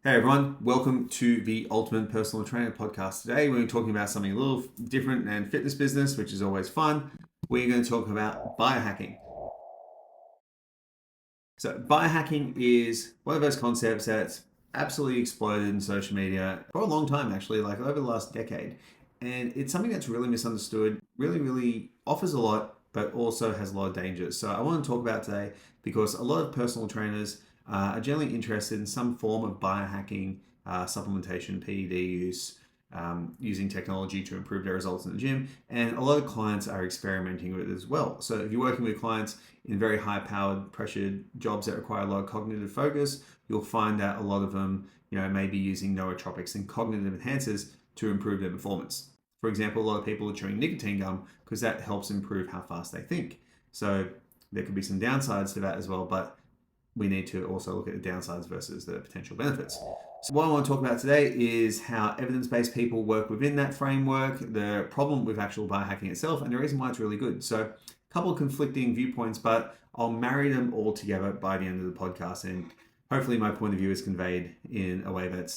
Hey everyone, welcome to the Ultimate Personal Trainer podcast. Today we're talking about something a little different and fitness business, which is always fun. We're going to talk about biohacking. So biohacking is one of those concepts that's absolutely exploded in social media for a long time, actually, like over the last decade. And it's something that's really misunderstood, really offers a lot, but also has a lot of dangers. So I want to talk about today because a lot of personal trainers are generally interested in some form of biohacking, supplementation, PED use, using technology to improve their results in the gym. And a lot of clients are experimenting with it as well. So if you're working with clients in very high powered, pressured jobs that require a lot of cognitive focus, you'll find that a lot of them, may be using nootropics and cognitive enhancers to improve their performance. For example, a lot of people are chewing nicotine gum because that helps improve how fast they think. So there could be some downsides to that as well, but we need to also look at the downsides versus the potential benefits. So what I want to talk about today is how evidence-based people work within that framework, the problem with actual biohacking itself, and the reason why it's really good. So a couple of conflicting viewpoints, but I'll marry them all together by the end of the podcast, and hopefully my point of view is conveyed in a way that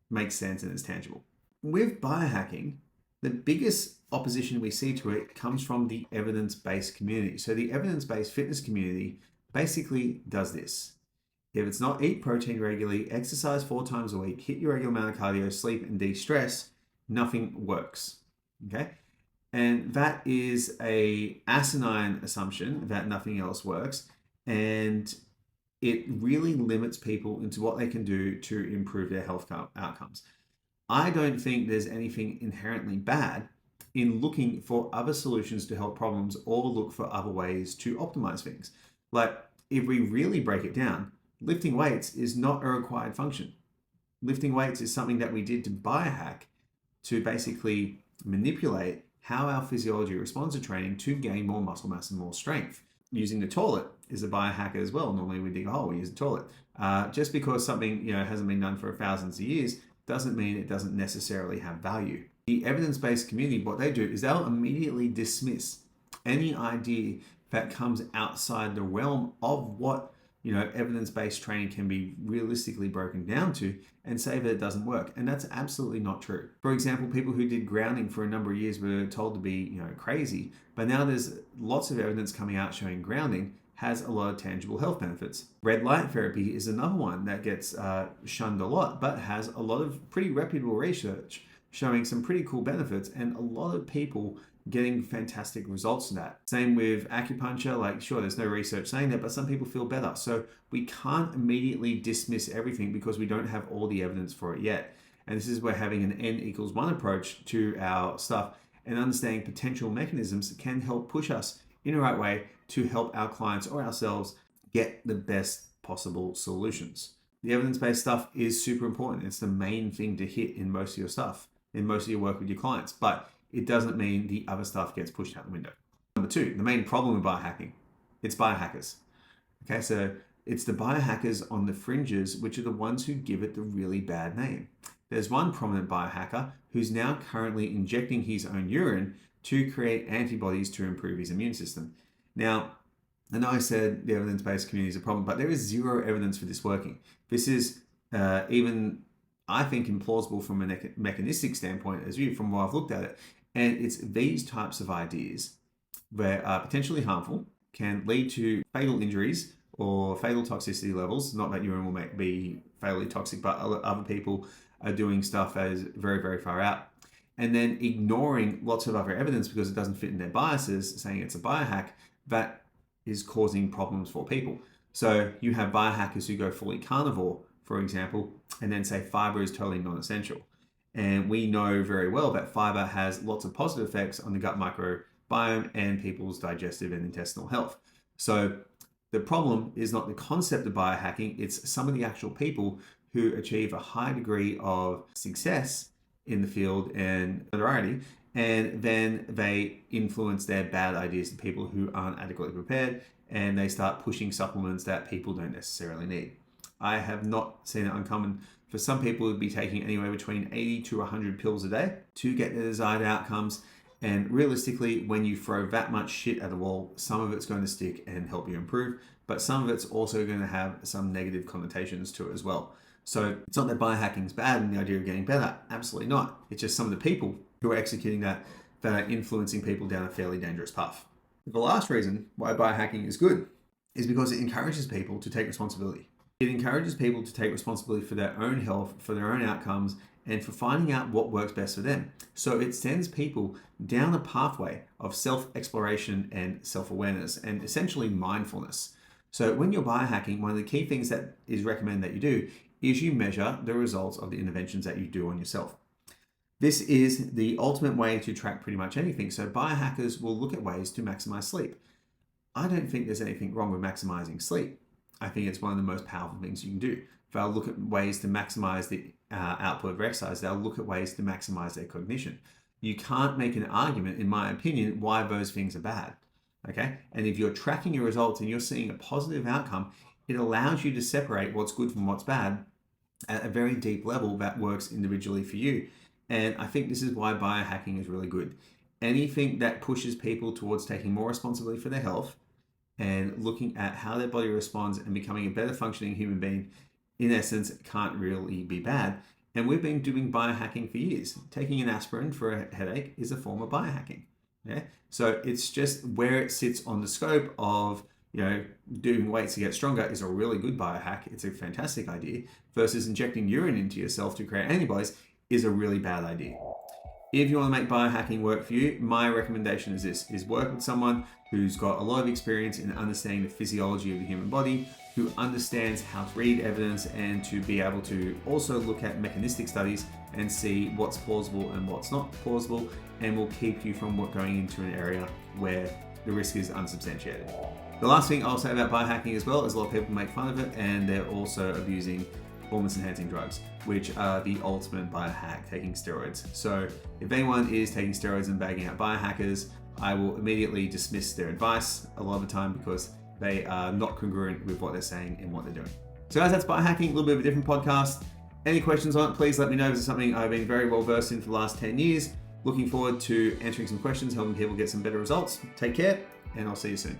makes sense and is tangible. With biohacking, the biggest opposition we see to it comes from the evidence-based community. So the evidence-based fitness community basically does this. If it's not eat protein regularly, exercise 4 times a week, hit your regular amount of cardio, sleep, and de-stress, nothing works. Okay? And that is a asinine assumption that nothing else works. And it really limits people into what they can do to improve their health outcomes. I don't think there's anything inherently bad in looking for other solutions to help problems or look for other ways to optimize things. Like, if we really break it down, lifting weights is not a required function. Lifting weights is something that we did to biohack to basically manipulate how our physiology responds to training to gain more muscle mass and more strength. Using the toilet is a biohacker as well. Normally we dig a hole, we use the toilet. Just because something hasn't been done for thousands of years doesn't mean it doesn't necessarily have value. The evidence-based community, what they do is they'll immediately dismiss any idea that comes outside the realm of what evidence-based training can be realistically broken down to, and say that it doesn't work. And that's absolutely not true. For example, people who did grounding for a number of years were told to be crazy, but now there's lots of evidence coming out showing grounding has a lot of tangible health benefits. Red light therapy is another one that gets shunned a lot, but has a lot of pretty reputable research showing some pretty cool benefits, and a lot of people getting fantastic results from that. Same with acupuncture. Like, sure, there's no research saying that, but some people feel better. So we can't immediately dismiss everything because we don't have all the evidence for it yet. And this is where having an N=1 approach to our stuff and understanding potential mechanisms can help push us in the right way to help our clients or ourselves get the best possible solutions. The evidence-based stuff is super important. It's the main thing to hit in most of your stuff, in most of your work with your clients, but it doesn't mean the other stuff gets pushed out the window. Number 2, the main problem with biohacking, it's biohackers. Okay, so it's the biohackers on the fringes, which are the ones who give it the really bad name. There's one prominent biohacker who's now currently injecting his own urine to create antibodies to improve his immune system. Now, I know I said the evidence-based community is a problem, but there is zero evidence for this working. This is even, I think, implausible from a mechanistic standpoint as you, from what I've looked at it. And it's these types of ideas that are potentially harmful, can lead to fatal injuries or fatal toxicity levels. Not that urine will be fatally toxic, but other people are doing stuff that is very far out. And then ignoring lots of other evidence because it doesn't fit in their biases, saying it's a biohack, that is causing problems for people. So you have biohackers who go fully carnivore, for example, and then say fiber is totally non-essential. And we know very well that fiber has lots of positive effects on the gut microbiome and people's digestive and intestinal health. So the problem is not the concept of biohacking, it's some of the actual people who achieve a high degree of success in the field and notoriety, and then they influence their bad ideas to people who aren't adequately prepared, and they start pushing supplements that people don't necessarily need. I have not seen it uncommon for some people to be taking anywhere between 80 to 100 pills a day to get the desired outcomes. And realistically, when you throw that much shit at the wall, some of it's going to stick and help you improve, but some of it's also going to have some negative connotations to it as well. So it's not that biohacking is bad and the idea of getting better. Absolutely not. It's just some of the people who are executing that are influencing people down a fairly dangerous path. The last reason why biohacking is good is because it encourages people to take responsibility. It encourages people to take responsibility for their own health, for their own outcomes, and for finding out what works best for them. So it sends people down a pathway of self-exploration and self-awareness and essentially mindfulness. So when you're biohacking, one of the key things that is recommended that you do is you measure the results of the interventions that you do on yourself. This is the ultimate way to track pretty much anything. So biohackers will look at ways to maximize sleep. I don't think there's anything wrong with maximizing sleep. I think it's one of the most powerful things you can do. They'll look at ways to maximize the output of exercise. They'll look at ways to maximize their cognition. You can't make an argument, in my opinion, why those things are bad. Okay? And if you're tracking your results and you're seeing a positive outcome, it allows you to separate what's good from what's bad at a very deep level that works individually for you. And I think this is why biohacking is really good. Anything that pushes people towards taking more responsibility for their health and looking at how their body responds and becoming a better functioning human being, in essence, can't really be bad. And we've been doing biohacking for years. Taking an aspirin for a headache is a form of biohacking. Yeah? So it's just where it sits on the scope of, doing weights to get stronger is a really good biohack. It's a fantastic idea, versus injecting urine into yourself to create antibodies is a really bad idea. If you want to make biohacking work for you, my recommendation is this, is work with someone who's got a lot of experience in understanding the physiology of the human body, who understands how to read evidence and to be able to also look at mechanistic studies and see what's plausible and what's not plausible, and will keep you from going into an area where the risk is unsubstantiated. The last thing I'll say about biohacking as well is a lot of people make fun of it, and they're also abusing performance enhancing drugs, which are the ultimate biohack, taking steroids. So if anyone is taking steroids and bagging out biohackers, I will immediately dismiss their advice a lot of the time, because they are not congruent with what they're saying and what they're doing. So guys, that's biohacking, a little bit of a different podcast. Any questions on it, please let me know. This is something I've been very well versed in for the last 10 years. Looking forward to answering some questions, helping people get some better results. Take care, and I'll see you soon.